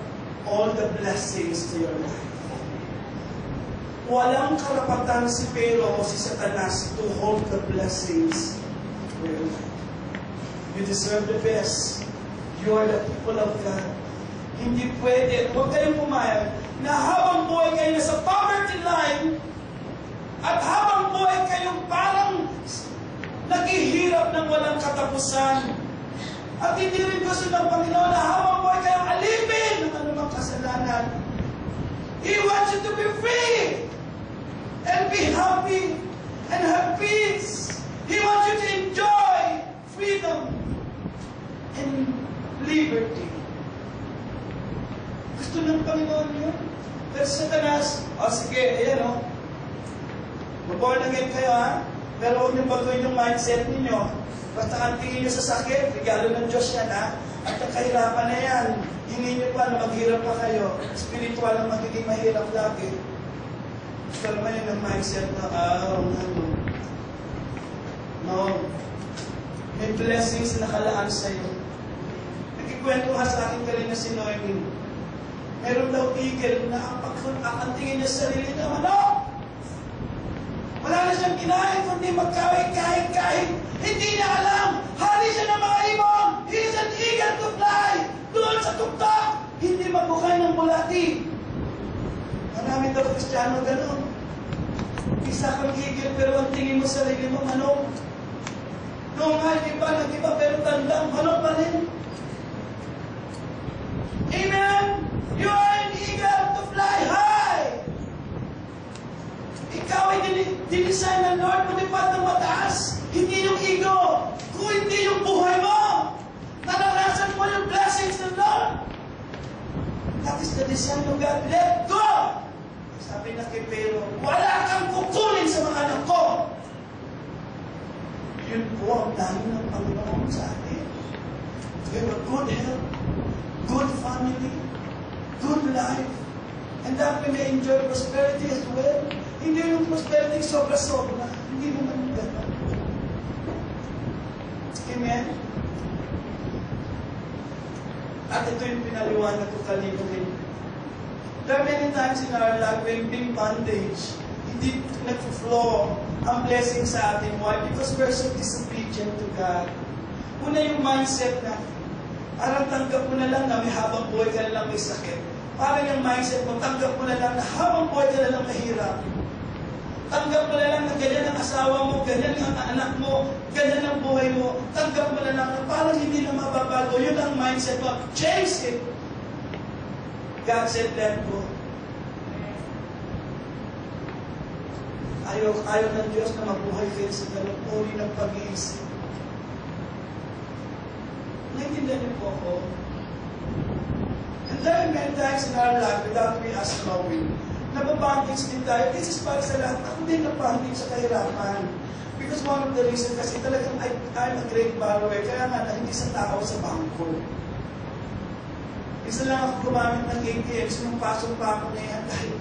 all the blessings to your life. Walang karapatan si Pharaoh o si Satanas to hold the blessings for your life. You deserve the best. You are the people of God. Hindi pwede, huwag kayong pumayag na habang buhay kayo sa poverty line at habang buhay kayong parang naghihirap ng walang katapusan. At hindi rin gusto ng Panginoon na habang buhay kayong alipin ng anumang kasalanan. He wants you to be free and be happy and have peace. He wants you to enjoy freedom and liberty. Gusto ng Panginoon yun. Pero Satanas, sige, ayan o. Maborn again kayo ha. Pero huwag niyo baguhin yung mindset ninyo. Basta ang tingin niyo sa sakit, regalo ng Diyos yan ha. At ang kahirapan na yan, hindi niyo pa na maghirap pa kayo. Spiritual ang magiging mahirap lagi. Gusto naman yun ang mindset na, no. May blessings na nakalaan sa'yo. Nagkikwento nga sa akin kanina si Noemi. Meron daw eagle na ang tingin niya sa sarili niya, wala na siyang kinain, kundi magkaway-kahit-kahit. Hindi niya alam. Hari siya ng mga ibon. He is an eagle to fly. Doon sa tuktok. Hindi mabukay ng bulati. Marami daw Kristiyano gano'n. Isa kang eagle, pero ang tingin mo sa sarili mo, manok. Noong nga, nag-iba, pero tandang, manok pa rin. Amen? You are an eagle to fly high. Ikaw ay dinisign ng Lord, matipad ng mataas. Hindi yung ego, kung hindi yung buhay mo. Naranasan mo yung blessings ng Lord. That is the design of God. Let go! Sabi na kay Pharaoh, wala kang kukunin sa mga anak ko. Yun po ang plano ng Panginoon sa atin. To have a good health, good family, good life, and that we may enjoy prosperity as well. Hindi yung prosperity sobra-sobra. Hindi naman gano'n. Amen? At ito yung pinaliwanag ko kanina din. There are many times in our life when being bondage, hindi nag-flow ang blessing sa atin. Why? Because we're so disobedient to God. Una yung mindset na, parang tanggap mo na lang na may habang buhay ka na lang may sakit. Parang yung mindset mo, tanggap mo na lang na habang buhay ka na lang mahirap. Tanggap mo na lang na ganyan ang asawa mo, ganyan ang anak mo, ganyan ang buhay mo. Tanggap mo na lang na parang hindi na mababago. Yun ang mindset mo. Change it. God said, let go. Ayaw ng Diyos na mabuhay kayo sa ganun uri ng pag-iisip. Naintindihan niyo po ako? And there are many times in our life without we us knowing, nababandage din tayo. This is para sa lahat. Ako din nabandage sa kahirapan. Because one of the reasons kasi talagang I'm a great borrower, kaya nga hindi sa tao sa bangko. Isa lang ako gumamit ng ATM, nung pasok pa ako na yan, dahil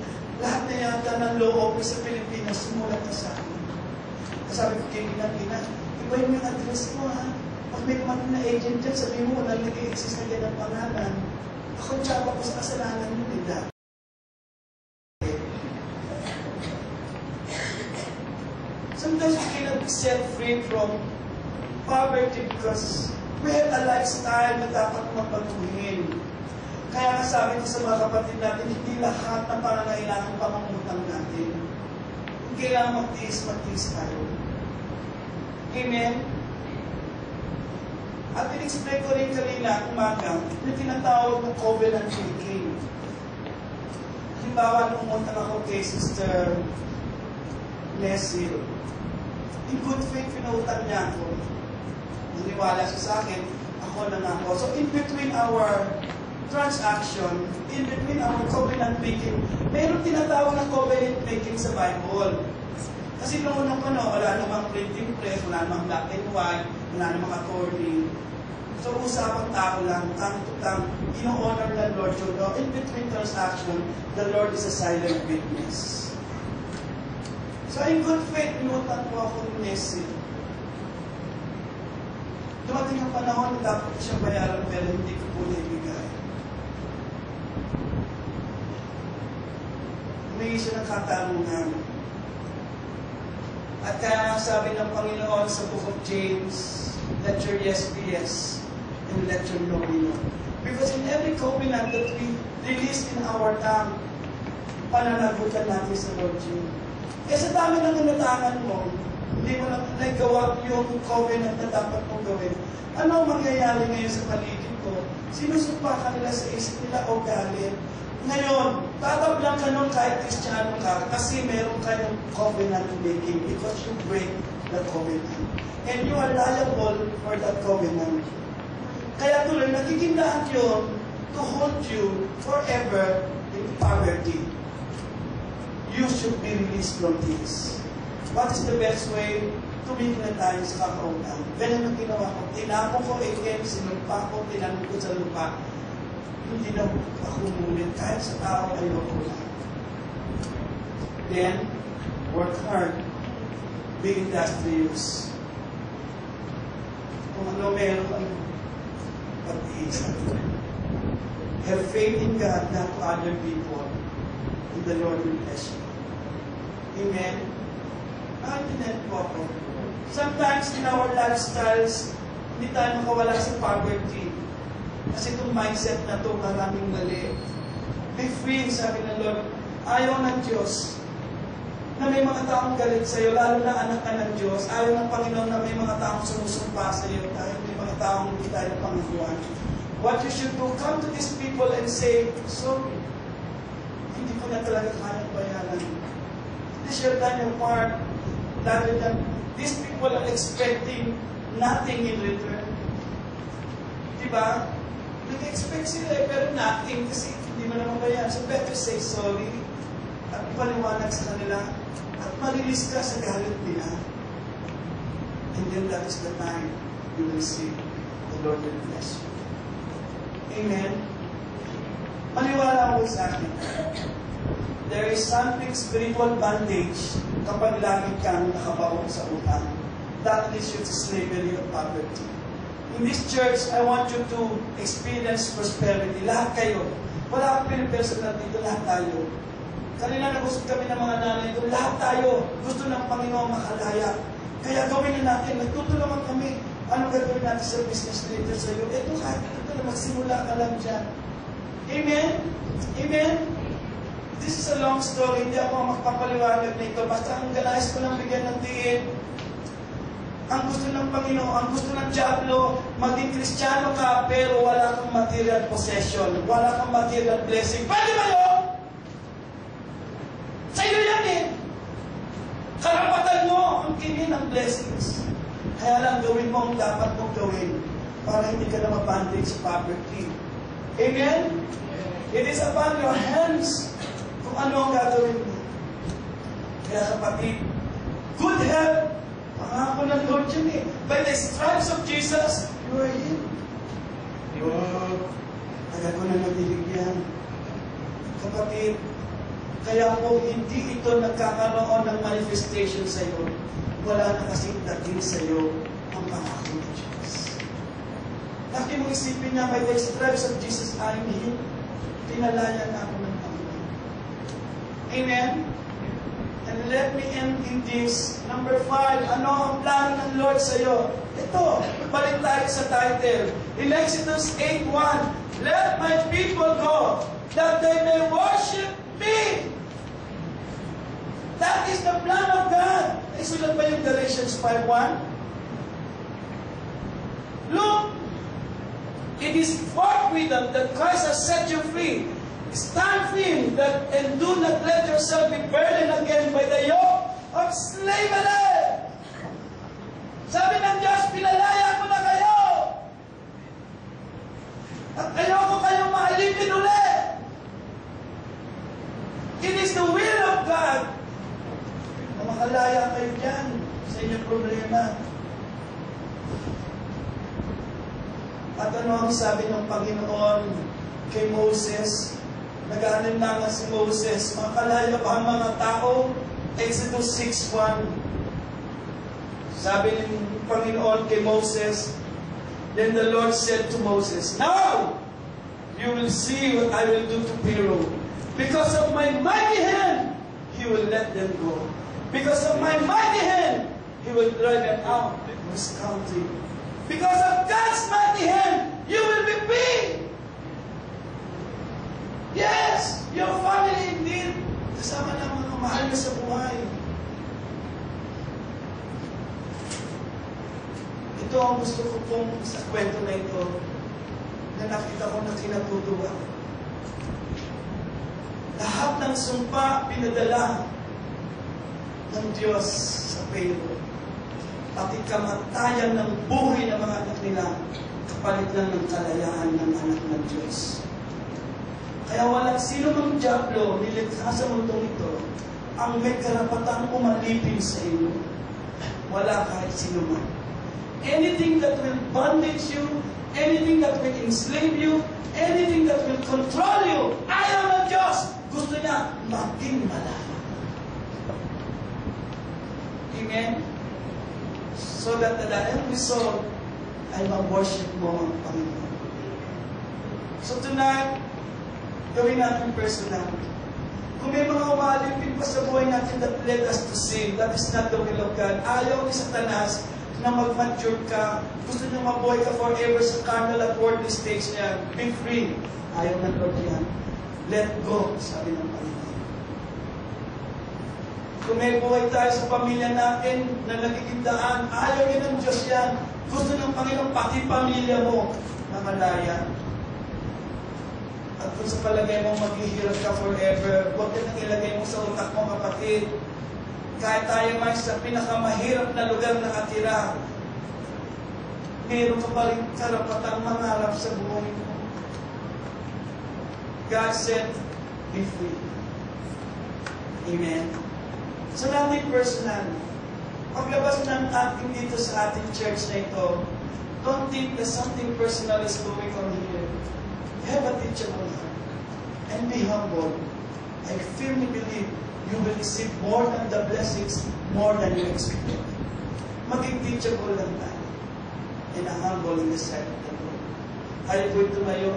lahat na yata ng low office sa Pilipinas, sumulat na sa akin. Sabi ko, Ina, iba yung address mo ha. Pag may kumatin na agent dyan, sabi mo, walang nag-i-exist na ganang pangalan. Ako tsaba ko sa kasalanan mo, nila. Sometimes we cannot be set free from poverty because we have a lifestyle na dapat mapaguhin. Kaya nga sabi ko sa mga kapatid natin, hindi lahat ng pangangailangan pangungutang natin. Kailangan magtiis tayo. Amen? At in-explain ko rin kanina, umaga, yung tinatawag ng covenant making. Halimbawa, nung umuntang ako kay Sister Nessie, in good faith, pinautang niya ako. Naniwala siya sa akin, ako na nga ako. So, in between our transaction, in between our covenant making, mayroong tinatawag na covenant making sa Bible. Kasi noong unang panahon, wala namang printing press, wala namang black and white, wala namang attorney. So, usapang tao lang, tang-tutang, ino-honor ng Lord. So, no, in between transaction, the Lord is a silent witness. So, in good faith, pinutang po ako ng Nessie. Dumating ang panahon na dapat ko siyang bayaran pero hindi ko po naibigay. Humingi siya ng katarungan. At kaya nga sabi ng Panginoon sa Book of James, let your yes be yes, and let your no be no. Because in every covenant that we release in our tongue, pananagutan natin sa Lord Jesus. Eh sa dami ng inatangan mo, hindi mo lang nagawa yung covenant na dapat mong gawin. Ano ang mangyayari ngayon sa paligid ko? Sinusumpa ka nila sa isip nila o galit. Ngayon, tatablang ka nung kahit Kristiyano ka kasi meron kayong covenant making because you break the covenant. And you are liable for that covenant. Kaya tuloy, nagigindaan yun to hold you forever in poverty. You should be released from this. What is the best way? Tumigil na tayo sa kakaunang. Ganyan ang ginawa ko. Tinapon ko ATM, sinumpa ko, tinanong ko sa lupa. Hindi na ako ngunit kahit sa tao ayoko lang. Then, work hard. Be industrious. Kung ano meron kang pag-iisa. Have faith in God, not to other people. And the Lord will bless you. Amen? Nakintindihan po ako. Sometimes in our lifestyles, hindi tayo makawala sa poverty. Kasi itong mindset na ito, maraming mali. Be free, sabi ng Lord. Ayaw ng Diyos na may mga taong galit sa iyo, lalo na anak ka ng Diyos. Ayaw ng Panginoon na may mga taong sumusumpa sa iyo, dahil may mga taong hindi tayo pangaguan. What you should do, come to these people and say, sorry, hindi ko na talaga kayang bayaran. Please share done your part. Rather than, these people are expecting nothing in return. Diba? Nag-expect sila pero nothing kasi hindi mo naman bayan. So better say sorry at paliwanag sa kanila at marilis ka sa galit nila. And then that is the time you will see the Lord will bless you. Amen? Maniwala mo sa akin. There is something spiritual bondage kapag lagi kang nakabaon sa utang. That leads you to slavery of poverty. In this church, I want you to experience prosperity. Lahat kayo. Wala akong pinipersonal dito, lahat tayo. Kanina nag-usap kami ng mga nanay ko, lahat tayo gusto ng Panginoon makalaya. Kaya gawin na natin, nagtutulungan kami. Ano gagawin natin sa business leader sa iyo? Ito kahit ito na magsimula ka lang dyan. Amen? Amen? This is a long story. Hindi ako magpapaliwanag nito. Basta ang ganais ko lang bigyan ng diin. Ang gusto ng Panginoon, ang gusto ng Diablo, maging Kristiyano ka, pero wala kang material possession, wala kang material blessing. Pwede ba yun? Sa iyo yan eh. Karapatan mo ang kinin ng blessings. Kaya lang gawin mo ang dapat mong gawin. para hindi ka na mabandage sa poverty. Amen? It is upon your hands kung ano ang gagawin mo. Kaya kapatid, good health, pangako ng Lord yun eh. By the stripes of Jesus, you are healed. Tagal ko na nabibigyan. Kapatid, kaya po hindi ito nagkakaroon ng manifestation sa iyo. Wala na kasing dating sa iyo ang pangako ng Diyos. Laki mong isipin niya, by the stripes of Jesus, I am healed. Tinalayan ako ng Panginoon. Amen? And let me end in this. Number 5, ano ang plano ng Lord sa iyo? Ito, balik tayo sa title. In Exodus 8:1, let my people go, that they may worship me. That is the plan of God. Ay, sulat ba yung Galatians 5:1? Look, it is for freedom that Christ has set you free. Stand firm that, and do not let yourself be burdened again by the yoke of slavery. Sabi ng Diyos, pinalaya ko na kayo. At ayoko kayong maalipin ulit. It is the will of God na makalaya kayo dyan sa inyong problema. At ano ang sabi ng Panginoon kay Moses? Nag-aalinlangan si Moses, makalaya pa ang mga tao. Exodus 6:1. Sabi ng Panginoon kay Moses, then the Lord said to Moses, now you will see what I will do to Pharaoh. Because of my mighty hand, He will let them go. Because of my mighty hand, He will drive them out of this country. Because of God's mighty hand, you will be free. Yes, your family indeed. Kasama ng mga mahal sa buhay. Ito ang gusto ko pong sa kwento na ito na nakita ko na kinatutuwa. Lahat ng sumpa pinadala ng Diyos sa Pharaoh. Pati kamatayan ng buhay ng mga anak nila kapalit lang ng kalayaan ng anak ng Diyos. Kaya walang sino ng diablo nilikha sa mundong ito ang may karapatang umalipin sa iyo. Wala kahit sino man. Anything that will bondage you, anything that will enslave you, anything that will control you, ayaw ng Diyos. Gusto niya maging malaman. Amen? So that the end result ay mag-worship mo ang Panginoon. So tonight, gawin natin personal. Kung may mga umalipin pa sa buhay natin that led us to sin, that is not the will of God. Ayaw ni Satanas na mag-mature ka. Gusto niya mabuhay ka forever sa carnal at worldly stage niya. Be free. Ayaw ng Lord yan. Let go, sabi ng Panginoon. Kung may buhay tayo sa pamilya natin na nagigindaan, ayaw niya ng Diyos yan. Gusto ng Panginoon pati pamilya mo na malaya. At kung sa palagay mo maghihirap ka forever, huwag ka nang ilagay mo sa utak mo, kapatid. Kahit tayo man sa pinakamahirap na lugar na katira, meron ka pa rin karapatang mangarap sa buhay mo. God said, be free. Amen. So natin personal, paglabas ng ating dito sa ating church na ito, don't think that something personal is going on here. Have a teachable heart and be humble. I firmly believe you will receive more than the blessings, more than you expected. Maging teachable lang tayo and humble in the sight of the Lord. Tayo po'y tumayo.